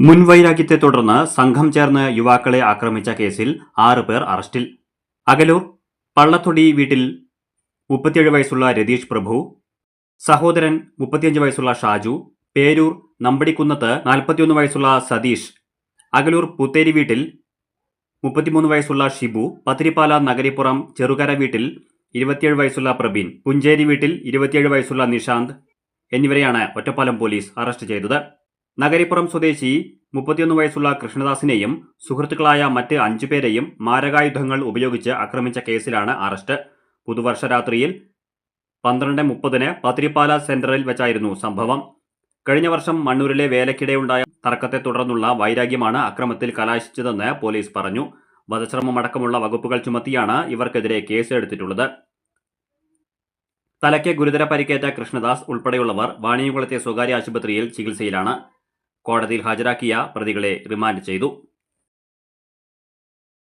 മുൻവൈരാഗ്യത്തെ തുടർന്ന് സംഘം ചേർന്ന് യുവാക്കളെ ആക്രമിച്ച കേസിൽ 6 പേർ അറസ്റ്റിൽ. അകലൂർ പള്ളത്തൊടി വീട്ടിൽ 37 വയസ്സുള്ള രതീഷ് പ്രഭു, സഹോദരൻ 35 വയസ്സുള്ള ഷാജു, പേരൂർ നമ്പടിക്കുന്നത്ത് 41 വയസ്സുള്ള സതീഷ്, അകലൂർ പുത്തേരി വീട്ടിൽ 33 വയസ്സുള്ള ഷിബു, പത്തിരിപ്പാല നഗരിപ്പുറം ചെറുകര വീട്ടിൽ 27 വയസ്സുള്ള പ്രബീൻ, പുഞ്ചേരി വീട്ടിൽ 27 വയസ്സുള്ള നിഷാന്ത് എന്നിവരെയാണ് ഒറ്റപ്പാലം പോലീസ് അറസ്റ്റ് ചെയ്തത്. നഗരിപ്പുറം സ്വദേശി 31 വയസ്സുള്ള കൃഷ്ണദാസിനെയും സുഹൃത്തുക്കളായ മറ്റ് 5 പേരെയും മാരകായുധങ്ങൾ ഉപയോഗിച്ച് ആക്രമിച്ച കേസിലാണ് അറസ്റ്റ്. പുതുവർഷ രാത്രിയിൽ 12:30 പത്തിരിപ്പാല സെന്ററിൽ വെച്ചായിരുന്നു സംഭവം. കഴിഞ്ഞ വർഷം മണ്ണൂരിലെ വേലയ്ക്കിടെയുണ്ടായ തർക്കത്തെ തുടർന്നുള്ള വൈരാഗ്യമാണ് അക്രമത്തിൽ കലാശിച്ചതെന്ന് പോലീസ് പറഞ്ഞു. വധശ്രമമടക്കമുള്ള വകുപ്പുകൾ ചുമത്തിയാണ് ഇവർക്കെതിരെ കേസ് എടുത്തിട്ടുള്ളത്. തലയ്ക്ക് ഗുരുതര പരിക്കേറ്റ കൃഷ്ണദാസ് ഉൾപ്പെടെയുള്ളവർ വാണിയംകുളത്തെ സ്വകാര്യ ആശുപത്രിയിൽ ചികിത്സയിലാണ്. കോടതിയിൽ ഹാജരാക്കിയ പ്രതികളെ റിമാൻഡ് ചെയ്തു.